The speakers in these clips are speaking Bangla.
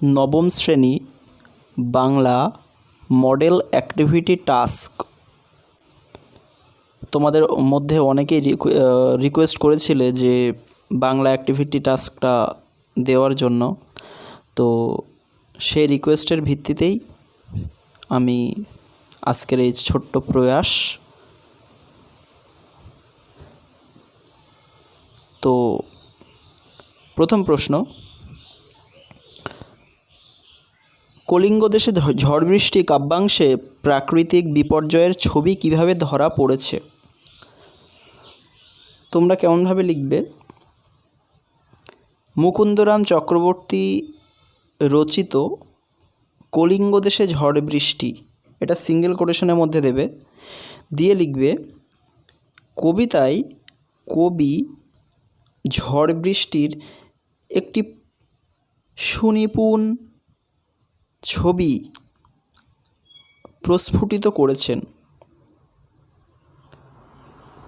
নবম শ্রেণী বাংলা মডেল অ্যাক্টিভিটি টাস্ক। তোমাদের মধ্যে অনেকেই রিকোয়েস্ট করেছিলে যে বাংলা অ্যাক্টিভিটি টাস্কটা দেওয়ার জন্য। তো সেই রিকোয়েস্টের ভিত্তিতেই আমি আজকের এই ছোট্ট প্রয়াস। তো প্রথম প্রশ্ন, কলিঙ্গ দেশে ঝড় বৃষ্টি কাব্যাংশে প্রাকৃতিক বিপর্যয়ের ছবি কিভাবে ধরা পড়েছে? তোমরা কেমনভাবে লিখবে? মুকুন্দরাম চক্রবর্তী রচিত কলিঙ্গ দেশে ঝড় বৃষ্টি, এটা সিঙ্গেল কোটেশনের মধ্যে দেবে, দিয়ে লিখবে কবিতায় কবি ঝড় বৃষ্টির একটি সুনিপুণ ছবি প্রস্ফুটিত করেছেন।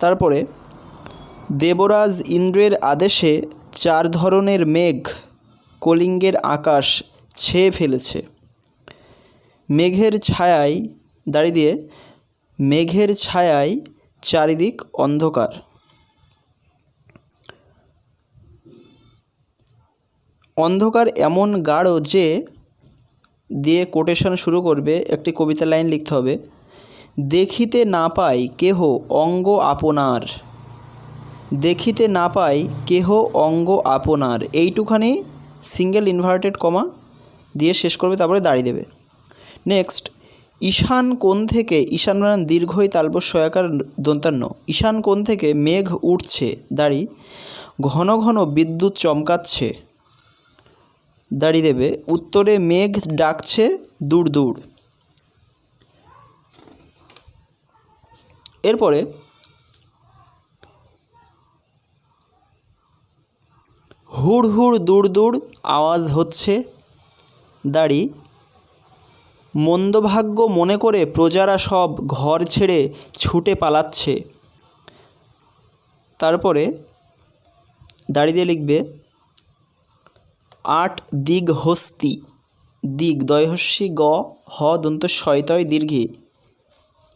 তারপরে দেবরাজ ইন্দ্রের আদেশে 4 ধরনের মেঘ কলিঙ্গের আকাশ ছেয়ে ফেলেছে। মেঘের ছায়ায় দাঁড়িয়ে দিয়ে মেঘের ছায়ায় চারিদিক অন্ধকার। অন্ধকার এমন গাঢ় যে, দিয়ে কোটেশন শুরু করবে, একটি কবিতা লাইন লিখতে হবে, দেখিতে না পাই কেহ অঙ্গ আপনার, দেখিতে না পাই কেহ অঙ্গ আপনার, এইটুখানি সিঙ্গেল ইনভার্টেড কমা দিয়ে শেষ করবে, তারপরে দাঁড়িয়ে দেবে। নেক্সট, ঈশান কোণ থেকে, ঈশান মানে দীর্ঘই তালব্য সয়াকার দন্তান্ন, ঈশান কোণ থেকে মেঘ উঠছে, দাঁড়ি, ঘন ঘন বিদ্যুৎ চমকাচ্ছে, দাঁড়িয়ে দেবে, উত্তরে মেঘ ডাকছে দূর দূর। এরপরে হুড় হুড় দূর দূর আওয়াজ হচ্ছে, দাঁড়ি, মন্দভাগ্য মনে করে প্রজারা সব ঘর ছেড়ে ছুটে পালাচ্ছে। তারপরে দাঁড়িয়ে দিয়ে লিখবে 8 দিগ হস্তি, দিগ দয়হস্যি গ হ দন্ত শয়তয় দীর্ঘি,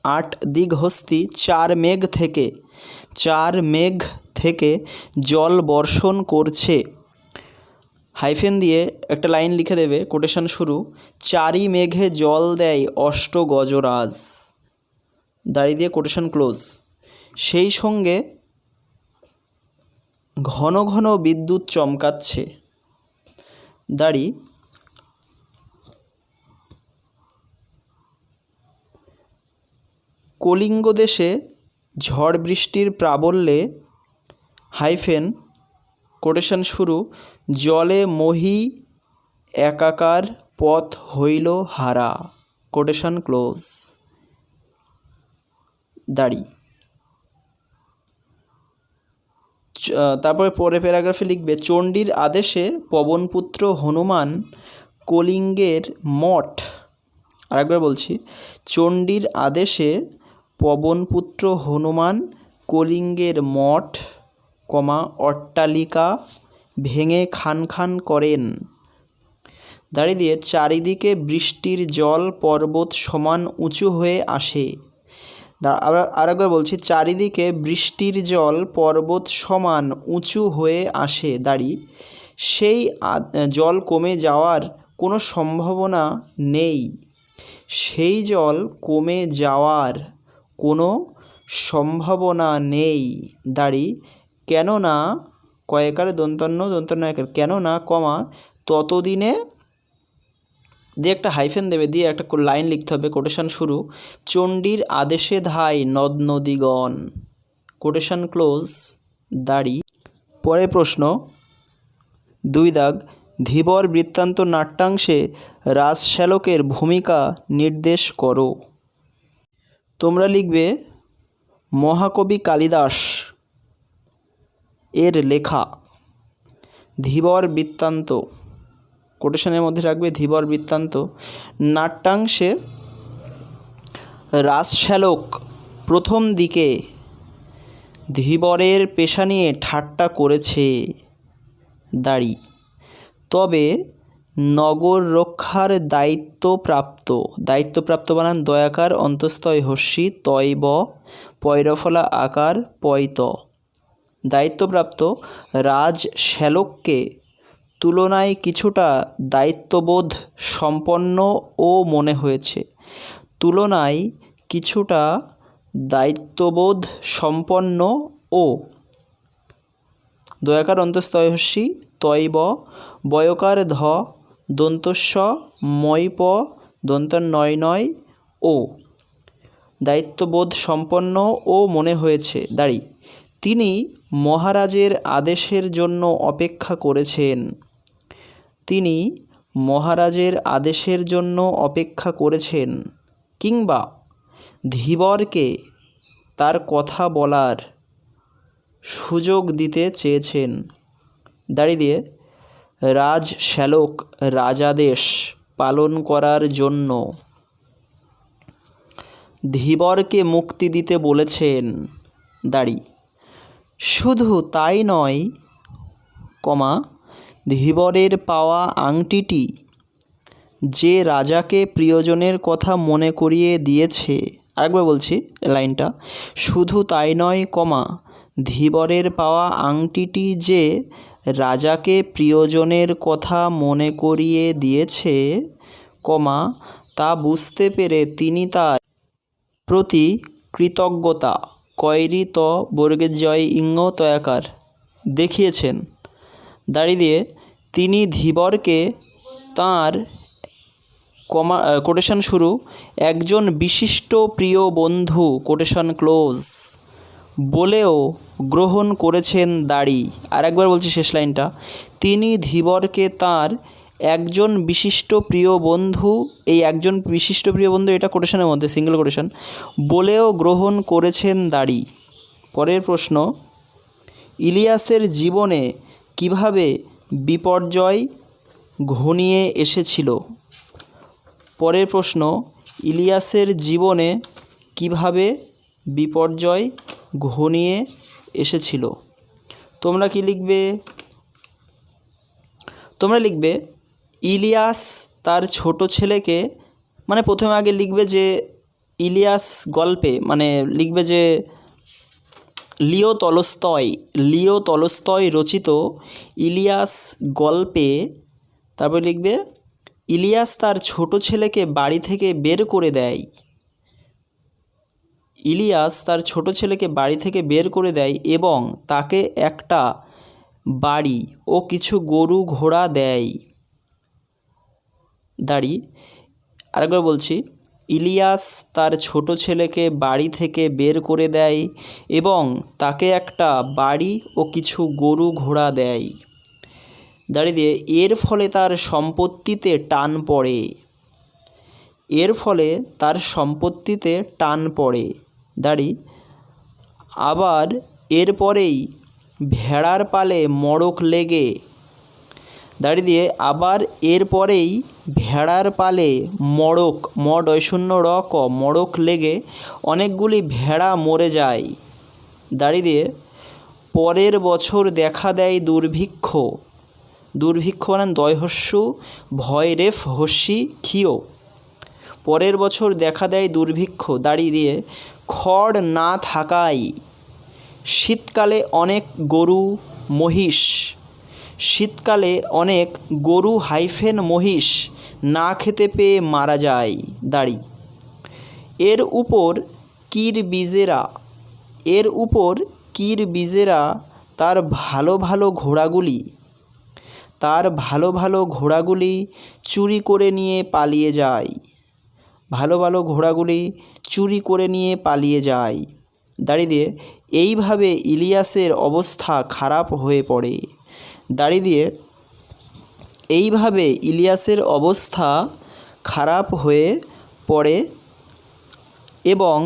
8 দিগ হস্তি 4 মেঘ থেকে, 4 মেঘ থেকে জল বর্ষণ করছে। হাইফেন দিয়ে একটা লাইন লিখে দেবে, কোটেশন শুরু, 4ই মেঘে জল দেয় অষ্ট গজরাজ, দাঁড়িয়ে দিয়ে কোটেশন ক্লোজ। সেই সঙ্গে ঘন ঘন বিদ্যুৎ চমকাচ্ছে, দাঁড়ি, কলিঙ্গ দেশে ঝড় বৃষ্টির প্রাবল্যে, হাইফেন কোটেশন শুরু, জলে মহি একাকার পথ হইল হারা, কোটেশন ক্লোজ, দাঁড়ি। তারপরে পরে প্যারাগ্রাফে লিখবে চণ্ডীর আদেশে পবনপুত্র হনুমান কলিঙ্গের মঠ, আরেকবার বলছি, চণ্ডীর আদেশে পবনপুত্র হনুমান কলিঙ্গের মঠ, অট্টালিকা ভেঙে খান খান করেন, দাঁড়িয়ে দিয়ে চারিদিকে বৃষ্টির জল পর্বত সমান উঁচু হয়ে আসে। আরেকবার বলছি, চারিদিকে বৃষ্টির জল পর্বত সমান উঁচু হয়ে আসে, দাঁড়ি, সেই জল কমে যাওয়ার কোনো সম্ভাবনা নেই, সেই জল কমে যাওয়ার কোনো সম্ভাবনা নেই, দাঁড়ি, কেননা কয়েকারে দন্তান্ন দন্তান্ন একের, কেননা ততদিনে দিয়ে একটা হাইফেন দেবে, দিয়ে একটা লাইন লিখতে হবে, কোটেশন শুরু, চণ্ডীর আদেশে ধায় নদ নদীগণ, কোটেশন ক্লোজ, দাঁড়ি। পরের প্রশ্ন 2 দাগ, ধীবর বৃত্তান্ত নাট্যাংশে রাজশ্যালকের ভূমিকা নির্দেশ করো। তোমরা লিখবে মহাকবি কালিদাস এর লেখা ধীবর বৃত্তান্ত, কোটেশনের মধ্যে রাখবে ধীবর বৃত্তান্ত, নাট্যাংশে রাজশ্যালক প্রথম দিকে ধীবরের পেশা নিয়ে ঠাট্টা করেছে, দাঁড়ি, তবে নগর রক্ষার দায়িত্বপ্রাপ্ত বানান দয়াকার অন্তস্তয় হস্যি তয় ব পয়রফলা আকার পয়ত। দায়িত্বপ্রাপ্ত রাজ শ্যালককে তুলনায় কিছুটা দায়িত্ববোধ সম্পন্ন ও মনে হয়েছে। তুলনায় কিছুটা দায়িত্ববোধ সম্পন্ন ও দয়াকার অন্তস্তয় হস্যি তয় ব বয়কার ধ দন্তস্ব ময় প দন্ত নয় নয় ও দায়িত্ববোধ সম্পন্ন ও মনে হয়েছে দাঁড়ি। তিনি মহারাজের আদেশের জন্য অপেক্ষা করেছেন। তিনি মহারাজের আদেশের জন্য অপেক্ষা করেছেন কিংবা ধীবরকে তার কথা বলার সুযোগ দিতে চেয়েছেন। দাঁড়ি দিয়ে রাজ শ্যালক রাজাদেশ পালন করার জন্য ধীবরকে মুক্তি দিতে বলেছেন। দাঁড়ি শুধু তাই নয় কমা ধীবরের পাওয়া আংটিটি যে রাজাকে প্রিয়জনের কথা মনে করিয়ে দিয়েছে। আরেকবার বলছি লাইনটা, শুধু তাই নয় কমা ধীবরের পাওয়া আংটিটি যে রাজাকে প্রিয়জনের কথা মনে করিয়ে দিয়েছে কমা তা বুঝতে পেরে তিনি তার প্রতি কৃতজ্ঞতা কয়রি ত বর্গের জয় ইঙ্গ তয়াকার দেখিয়েছেন। দাঁড়ি দিয়ে তিনি ধীবরকে তাঁর কোটেশন শুরু একজন বিশিষ্ট প্রিয় বন্ধু কোটেশন ক্লোজ বলেও গ্রহণ করেছেন। দাঁড়ি আরেকবার বলছি শেষ লাইনটা, তিনি ধীবরকে তাঁর একজন বিশিষ্ট প্রিয় বন্ধু, এই একজন বিশিষ্ট প্রিয় বন্ধু এটা কোটেশনের মধ্যে সিঙ্গেল কোটেশন, বলেও গ্রহণ করেছেন। দাঁড়ি পরের প্রশ্ন, ইলিয়াসের জীবনে কিভাবে বিপর্যয় ঘনিয়ে এসেছিল? পরের প্রশ্ন, ইলিয়াসের জীবনে কিভাবে বিপর্যয় ঘনিয়ে এসেছিল? তোমরা কি লিখবে? তোমরা লিখবে ইলিয়াস তার ছোট ছেলেকে, মানে প্রথমে আগে লিখবে যে ইলিয়াস গল্পে, মানে লিখবে যে লিও তলস্তয় রচিত ইলিয়াস গল্পে, তারপর লিখবে ইলিয়াস তার ছোট ছেলেকে বাড়ি থেকে বের করে দেয়। ইলিয়াস তার ছোট ছেলেকে বাড়ি থেকে বের করে দেয় এবং তাকে একটা বাড়ি ও কিছু গরু ঘোড়া দেয়। দাঁড়ি আরেকবার বলছি, ইলিয়াস তার ছোট ছেলেকে বাড়ি থেকে বের করে দেয় এবং তাকে একটা বাড়ি ও কিছু গরু ঘোড়া দেয়। দাঁড়ি দিয়ে এর ফলে তার সম্পত্তিতে টান পড়ে। এর ফলে তার সম্পত্তিতে টান পড়ে। দাঁড়ি আবার এরপরেই ভেড়ার পালে মড়ক লেগে, দাঁড়ি দিয়ে আবার এরপরেই ভেড়ার পালে মড়ক মড়ক লেগে অনেকগুলি ভেড়া মরে যায়। দাঁড়ি দিয়ে পরের বছর দেখা দেয় দুর্ভিক্ষ মানে দয়হস্যু ভয় রেফ হস্যি ক্ষিয়। পরের বছর দেখা দেয় দুর্ভিক্ষ। দাঁড়ি দিয়ে খড় না থাকায় শীতকালে অনেক গরু মহিষ না খেতে পেয়ে মারা যায়। দাঁড়ি এর উপর কিরবিজেরা তার ভালো ভালো ঘোড়াগুলি চুরি করে নিয়ে পালিয়ে যায়। দাঁড়ি দিয়ে এইভাবে ইলিয়াসের অবস্থা খারাপ হয়ে পড়ে। দাঁড়ি দিয়ে এইভাবে ইলিয়াসের অবস্থা খারাপ হয়ে পড়ে এবং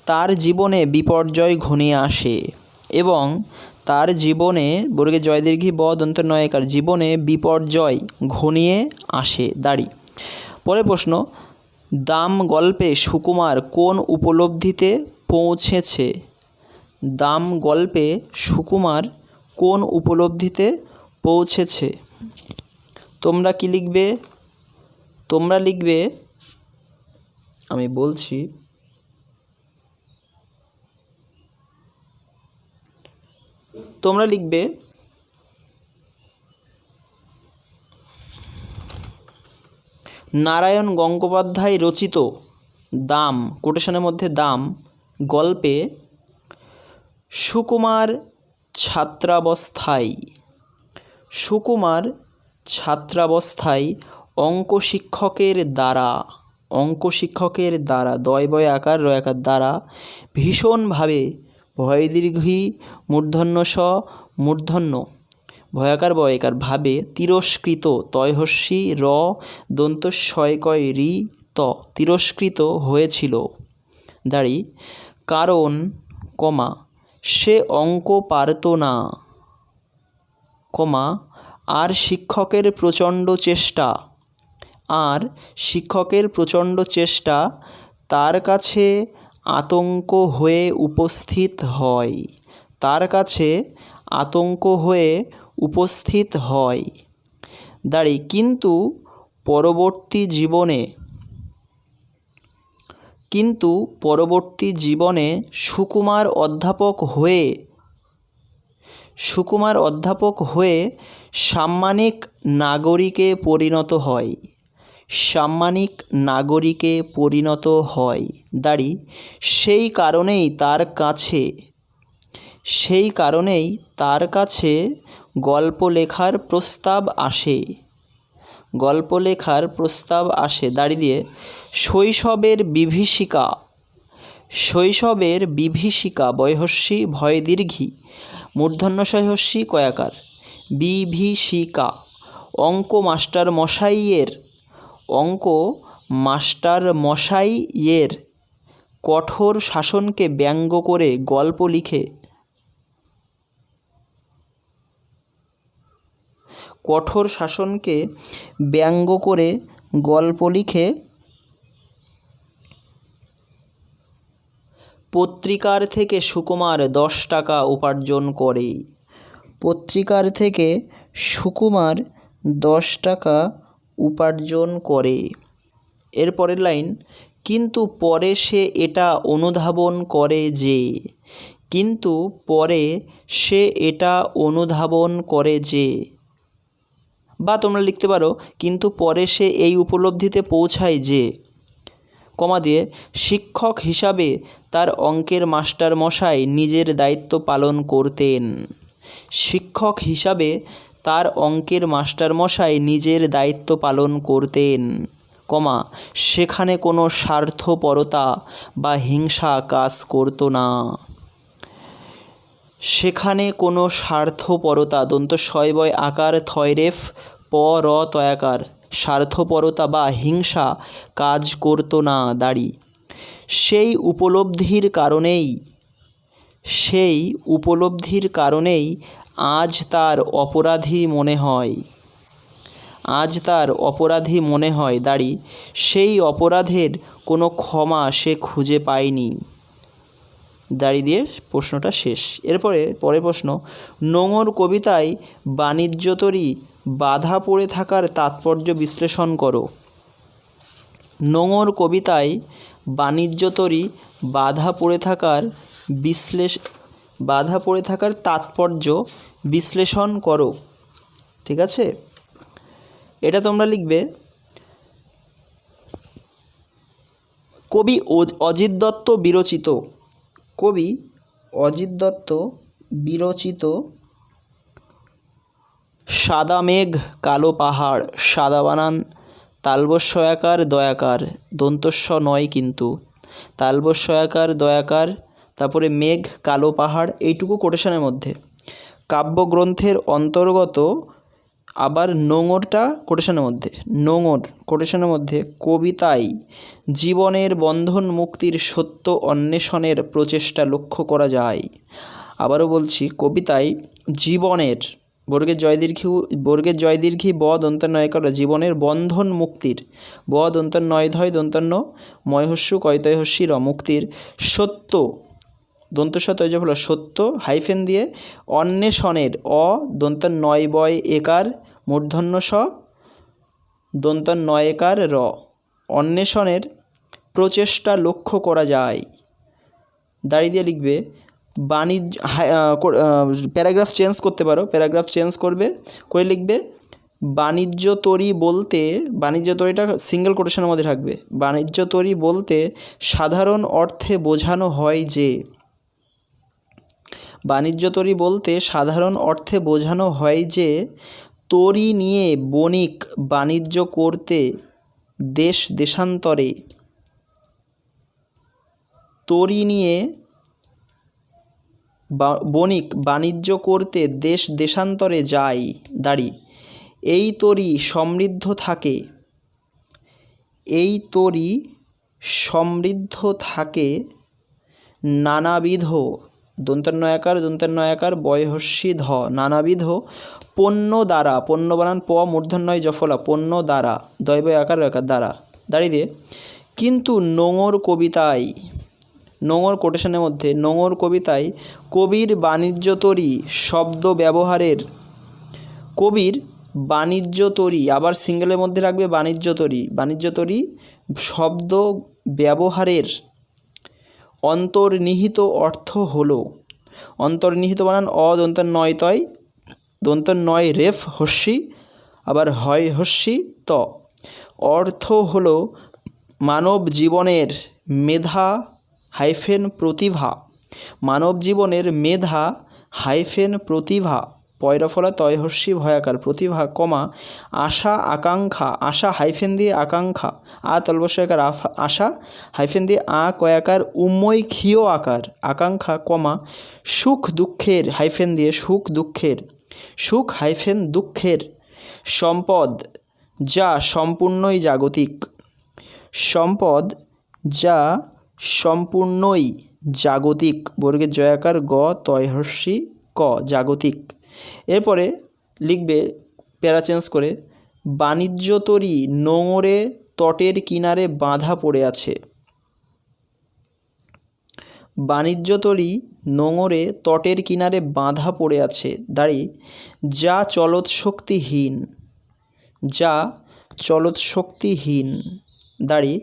তার জীবনে বিপর্যয় ঘনিয়ে আসে। এবং তার জীবনে বর্গে জয় দীর্ঘী ব দন্ত নয়কার জীবনে বিপর্যয় ঘনিয়ে আসে। দাঁড়ি পরের প্রশ্ন, দাম গল্পে সুকুমার কোন উপলব্ধিতে পৌঁছেছে? দাম গল্পে সুকুমার কোন উপলব্ধিতে পৌঁছেছে? তোমরা কি লিখবে? তোমরা লিখবে, আমি বলছি, তোমরা লিখবে নারায়ণ গঙ্গোপাধ্যায় রচিত দাম, কোটেশনের মধ্যে দাম গল্পে সুকুমার ছাত্রাবস্থায় অঙ্ক শিক্ষকের দ্বারা দয় বয় আকার রয় আকার দ্বারা ভীষণভাবে ভয় দীর্ঘী মূর্ধন্য স মূর্ধন্য ভয়াকার বয়কার ভাবে তিরস্কৃত তয়হস্যি র দন্ত শয়কয় রি ত তিরস্কৃত হয়েছিল দাঁড়ি কারণ কমা সে অঙ্ক পারত না কমা আর শিক্ষকের প্রচণ্ড চেষ্টা তার কাছে আতঙ্ক হয়ে উপস্থিত হয় দাঁড়ি কিন্তু পরবর্তী জীবনে সুকুমার অধ্যাপক হয়ে সাম্মানিক নাগরিকে পরিণত হয় দাঁড়ি সেই কারণেই তার কাছে গল্প লেখার প্রস্তাব আসে দাঁড়ি দিয়ে শৈশবের বিভীষিকা বয়হস্যি ভয় দীর্ঘী মূর্ধন্য শয়হস্যি কয়াকার বিভীষিকা অঙ্ক মাস্টারমশাইয়ের কঠোর শাসনকে ব্যঙ্গ করে গল্প লিখে পত্রিকার থেকে সুকুমার 10 টাকা উপার্জন করে এরপরের লাইন কিন্তু পরে সে এটা অনুধাবন করে যে বা তোমরা লিখতে পারো কিন্তু পরে সে এই উপলব্ধিতে পৌঁছায় যে কমা দিয়ে শিক্ষক হিসাবে তার অঙ্কের মাস্টারমশাই নিজের দায়িত্ব পালন করতেন কমা সেখানে কোনো স্বার্থপরতা বা হিংসা কাজ করতো না দন্ত শয় বয় আকার থয়রেফ প র তয়াকার স্বার্থপরতা বা হিংসা কাজ করতো না দাঁড়ি সেই উপলব্ধির কারণেই আজ তার অপরাধী মনে হয় দাঁড়ি সেই অপরাধের কোনো ক্ষমা সে খুঁজে পায়নি দাঁড়ি দিয়ে প্রশ্নটা শেষ। পরের প্রশ্ন নোঙর কবিতায় বাণিজ্যতরী বাধা পড়ে থাকার তাৎপর্য বিশ্লেষণ করো। নোঙর কবিতায় বাণিজ্যতরী বাধা পড়ে থাকার তাৎপর্য বিশ্লেষণ করো। ঠিক আছে, এটা তোমরা লিখবে কবি অজিত দত্ত বিরচিত সাদা মেঘ কালো পাহাড় সাদা বানান তালবস্যয়াকার দয়াকার দন্তস্ব নয় কিন্তু তালবস্যয়াকার দয়াকার তারপরে মেঘ কালো পাহাড় এইটুকু কোটেশনের মধ্যে কাব্যগ্রন্থের অন্তর্গত। আবার নোঙরটা কোটেশনের মধ্যে কবিতায় জীবনের বন্ধন মুক্তির সত্য অন্বেষণের প্রচেষ্টা লক্ষ্য করা যায়। আবারও বলছি, কবিতায় জীবনের বর্গের জয় দীর্ঘী ব দন্তান্ন একার জীবনের বন্ধন মুক্তির ব দন্তান্ন নয় ধয় দন্তান্ন ময়হস্যু কয়তয়হস্যি র মুক্তির সত্য দন্তস্ব তৈজফল সত্য হাইফেন দিয়ে অন্বেষণের অ দন্তান্ন নয় বয় একার মূর্ধন্য স দন্ত নয়কার র, অন্বেষণের প্রচেষ্টা লক্ষ্য করা যায়। দাড়ি দিয়ে লিখবে বাণিজ্য, প্যারাগ্রাফ চেঞ্জ করতে পারো, প্যারাগ্রাফ চেঞ্জ করে লিখবে বাণিজ্য তরী বলতে, বাণিজ্য তরীটা সিঙ্গেল কোটেশনের মধ্যে থাকবে। বাণিজ্য তরী বলতে সাধারণ অর্থে বোঝানো হয় যে, বাণিজ্য তরী বলতে সাধারণ অর্থে বোঝানো হয় যে তরী নিয়ে বণিক বাণিজ্য করতে দেশ দেশান্তরে, তরী নিয়ে বণিক বাণিজ্য করতে দেশ দেশান্তরে যায়। দাড়ি, এই তরী সমৃদ্ধ থাকে, এই তরী সমৃদ্ধ থাকে নানাবিধ, দন্তন্নয়াকার বয়হস্যি ধ, নানাবিধ পণ্য দ্বারা, পণ্য বানান প মূর্ধন্যয় জফলা, পণ্য দ্বারা, দৈব আকার দ্বারা। দাঁড়িয়ে দিয়ে কিন্তু নোঙর কবিতায়, নোঙর কোটেশনের মধ্যে, নোঙর কবিতায় কবির বাণিজ্য তরী শব্দ ব্যবহারের, কবির বাণিজ্য তরী, আবার সিঙ্গেলের মধ্যে রাখবে বাণিজ্য তরী, বাণিজ্য তরী শব্দ ব্যবহারের অন্তর্নিহিত অর্থ হলো, অন্তর্নিহিত বানান অ দন্তন্নয় তয়, দন্তন্নয় রেফ হস্যি, আবার হয় হস্যি ত, অর্থ হলো মানব জীবনের মেধা হাইফেন প্রতিভা, মানব জীবনের মেধা হাইফেন প্রতিভা, পয়রফলা তয়হস্যি ভয়াকার, প্রতিভা কমা আশা আকাঙ্ক্ষা, আশা হাইফেন দিয়ে আকাঙ্ক্ষা, আ তলবস্যকার আশা হাইফেন দিয়ে আ কয়াকার উম্ময় ক্ষীয় আকার আকাঙ্ক্ষা কমা সুখ দুঃখের হাইফেন দিয়ে সুখ দুঃখের, সুখ হাইফেন দুঃখের সম্পদ যা সম্পূর্ণই জাগতিক, সম্পদ যা সম্পূর্ণই জাগতিক, বর্গের জয়াকার গ তয়হস্যি ক, জাগতিক। এরপরে লিখবে প্যারা চেঞ্জ করে বাণিজ্য তরী নোঙরে তটের কিনারে বাঁধা পড়ে আছে, বাণিজ্য তরী নোঙরে তটের কিনারে বাঁধা পড়ে আছে। দাঁড়ি, যা চলৎশক্তিহীন, যা চলৎশক্তিহীন। দাঁড়ি,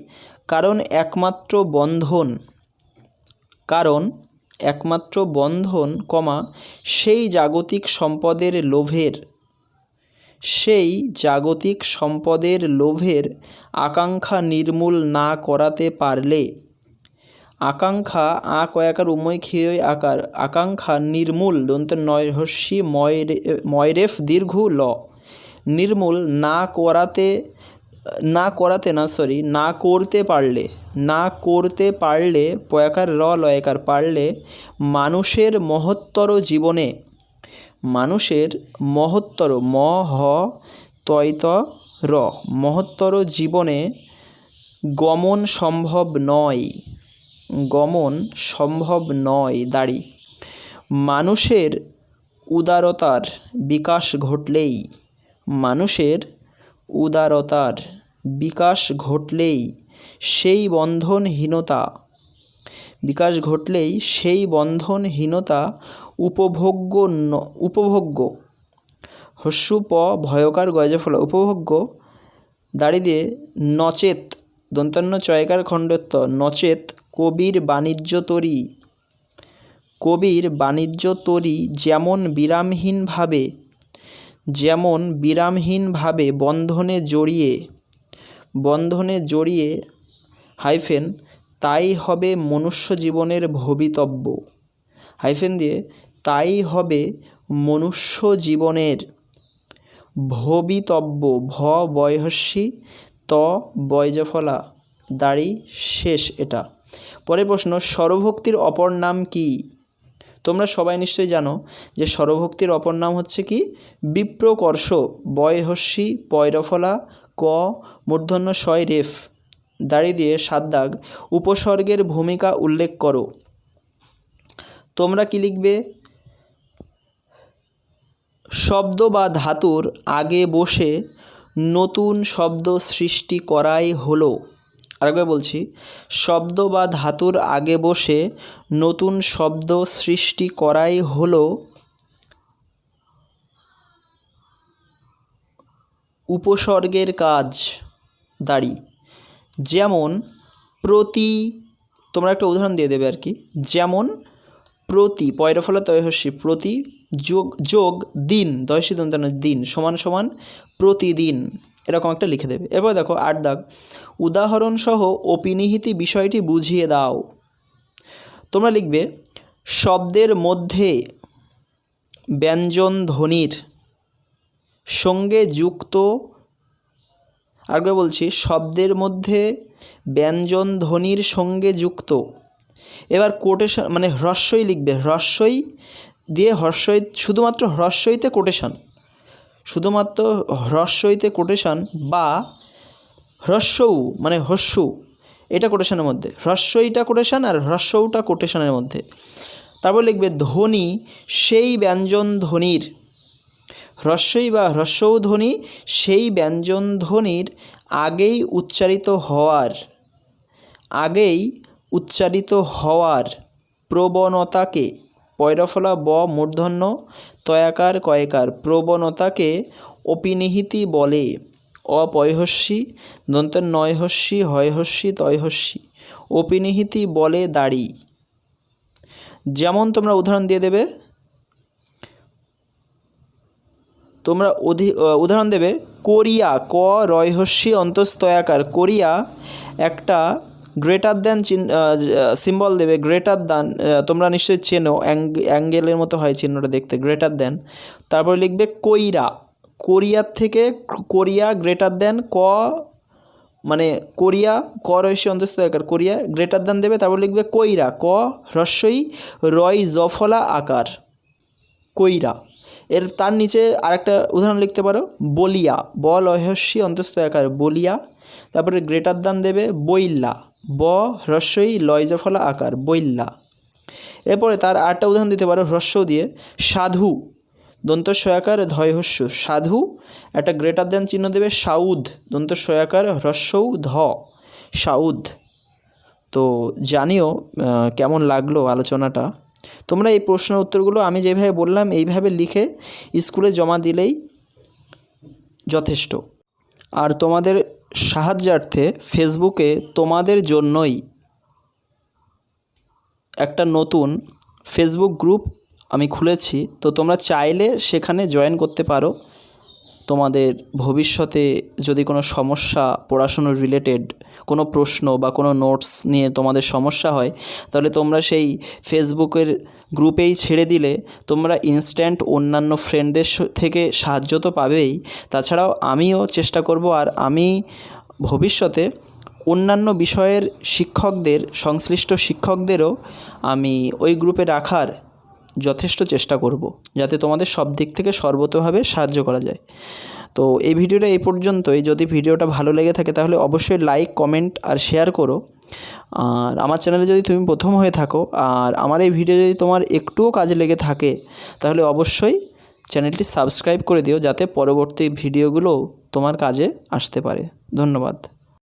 কারণ একমাত্র বন্ধন, কারণ একমাত্র বন্ধন কমা সেই জাগতিক সম্পদের লোভের, সেই জাগতিক সম্পদের লোভের আকাঙ্ক্ষা নির্মূল না করাতে পারলে, আকাঙ্ক্ষা আ কয়াকার উময় ক্ষীয় আকার আকাঙ্ক্ষা নির্মূল দন্ত নয়হস্যি ময়রেফ দীর্ঘ ল, নির্মূল না করাতে, না করতে পারলে, না করতে পারলে পয়াকার র লয়াকার পারলে মানুষের মহত্তর জীবনে, মানুষের মহত্তর ম হ তয়ত র, মহত্তর জীবনে গমন সম্ভব নয়, গমন সম্ভব নয়। দাঁড়ি, মানুষের উদারতার বিকাশ ঘটলেই, মানুষের উদারতার বিকাশ ঘটলেই সেই বন্ধনহীনতা, বিকাশ ঘটলেই সেই বন্ধনহীনতা উপভোগ্য হস্যু প ভয়কার গয়জফলা, উপভোগ্য। দাঁড়ি দিয়ে নচেত দন্তান্ন চয়কার খণ্ডত্ব, নচেত কবির বাণিজ্য তরী, কবির বাণিজ্য তরী যেমন বিরামহীনভাবে, যেমন বিরামহীনভাবে বন্ধনে জড়িয়ে হাইফেন তাই হবে মনুষ্য জীবনের ভবিতব্য, হাইফেন দিয়ে তাই হবে মনুষ্য জীবনের ভবিতব্য, ভ বয়হস্যি ত বয়জফলা। দাড়ি শেষ এটা। পরের প্রশ্ন, স্বরভক্তির অপর নাম কি? তোমরা সবাই নিশ্চয়ই জানো যে স্বরভক্তির অপর নাম হচ্ছে কি বিপ্রকর্ষ, বয়হস্যি পয়রফলা ক মূর্ধন্য শয় রেফ। দাড়ি দিয়ে 7 দাগ, উপসর্গের ভূমিকা উল্লেখ করো। তোমরা কি লিখবে? শব্দ বা ধাতুর আগে বসে নতুন শব্দ সৃষ্টি করাই হলো, আরেকবার বলছি, শব্দ বা ধাতুর আগে বসে নতুন শব্দ সৃষ্টি করাই হলো উপসর্গের কাজ দাড়ি। যেমন প্রতি, তোমরা একটা উদাহরণ দিয়ে দেবে আর কি। যেমন প্রতি, পয়রা ফলা তয় হস্যি, প্রতি যোগ দিন, দয়সী দন্তান্ন দিন সমান সমান প্রতিদিন, এরকম একটা লিখে দেবে। এরপর দেখো 8 দাগ, উদাহরণসহ অপিনিহিতি বিষয়টি বুঝিয়ে দাও। তোমরা লিখবে শব্দের মধ্যে ব্যঞ্জন ধ্বনির সঙ্গে যুক্ত, আরেকবার বলছি, শব্দের মধ্যে ব্যঞ্জন ধ্বনির সঙ্গে যুক্ত। এবার কোটেশন মানে হ্রস্বই লিখবে, হ্রস্বই দিয়ে হ্রস্বই, শুধুমাত্র হ্রস্বইতে কোটেশন, শুধুমাত্র হ্রস্বইতে কোটেশন বা হ্রস্বউ মানে হস্যু, এটা কোটেশনের মধ্যে, হ্রস্বইটা কোটেশন আর হ্রস্বউটা কোটেশনের মধ্যে। তারপর লিখবে ধ্বনি সেই ব্যঞ্জন ধ্বনির, হ্রস্বই বা হ্রস্বউ ধ্বনি সেই ব্যঞ্জন ধ্বনির আগেই উচ্চারিত হওয়ার প্রবণতাকে, পয়রাফলা ব মূর্ধন্য তয়াকার কয়কার, প্রবণতাকে অপিনিহিতি বলে। অপয়হস্যি দন্তের নয়হস্যি হয়হস্যি তয়হস্যি, অপিনিহিতি বলে দাড়ি। যেমন তোমরা উদাহরণ দিয়ে দেবে, তোমরা উদাহরণ দেবে কোরিয়া, ক রয়হস্যি অন্তস্তয়াকার, কোরিয়া একটা গ্রেটার দ্যান সিম্বল দেবে, গ্রেটার দ্যান, তোমরা নিশ্চয়ই চেনো, অ্যাঙ্গেলের মতো হয় চিহ্নটা দেখতে, গ্রেটার দ্যান। তারপর লিখবে কইরা, কোরিয়ার থেকে কোরিয়া গ্রেটার দ্যান, ক মানে কোরিয়া, ক রয়সী অন্তস্তয়াকার, কোরিয়া গ্রেটার দ্যান দেবে। তারপর লিখবে কইরা, ক হ্রস্বই রয় জফলা আকার, কইরা। এর তার নিচে আরেকটা উদাহরণ লিখতে পারো বলিয়া, ব লয়হস্যি অন্তস্তয়াকার, বলিয়া। তারপরে গ্রেটার দ্যান দেবে বইল্লা, ব হ্রস্বই লয়জফলা আকার, বইল্লা। এরপরে তার আরেকটা উদাহরণ দিতে পারো হ্রস্ব দিয়ে, সাধু দন্তস্বয়াকার ধয়হস্য, সাধু একটা গ্রেটার দ্যান চিহ্ন দেবে, সাউদ দন্তস্বয়াকার হ্রস্বউ ধ, সাউদ। তো জানিও কেমন লাগলো আলোচনাটা। তোমরা এই প্রশ্নের উত্তরগুলো আমি যেভাবে বললাম এইভাবে লিখে স্কুলে জমা দিলেই যথেষ্ট। আর তোমাদের সাহায্যার্থে ফেসবুকে তোমাদের জন্যই একটা নতুন ফেসবুক গ্রুপ আমি খুলেছি, তো তোমরা চাইলে সেখানে জয়েন করতে পারো। তোমাদের ভবিষ্যতে যদি কোনো সমস্যা, পড়াশুনোর রিলেটেড কোনো প্রশ্ন বা কোনো নোটস নিয়ে তোমাদের সমস্যা হয়, তাহলে তোমরা সেই ফেসবুকের গ্রুপেই ছেড়ে দিলে তোমরা ইনস্ট্যান্ট অন্যান্য ফ্রেন্ডদের থেকে সাহায্য তো পাবেই, তাছাড়াও আমিও চেষ্টা করব, আর আমি ভবিষ্যতে অন্যান্য বিষয়ের শিক্ষকদের, সংশ্লিষ্ট শিক্ষকদেরও আমি ওই গ্রুপে রাখার যথেষ্ট চেষ্টা করব, যাতে তোমাদের সব দিক থেকে সর্বতোভাবে সাহায্য করা যায়। তো এই ভিডিওটা এই পর্যন্তই। যদি ভিডিওটা ভালো লেগে থাকে তাহলে অবশ্যই লাইক, কমেন্ট আর শেয়ার করো। আর আমার চ্যানেলে যদি তুমি প্রথম হয়ে থাকো আর আমার এই ভিডিও যদি তোমার একটুও কাজে লেগে থাকে, তাহলে অবশ্যই চ্যানেলটি সাবস্ক্রাইব করে দিও, যাতে পরবর্তী ভিডিওগুলো তোমার কাজে আসতে পারে। ধন্যবাদ।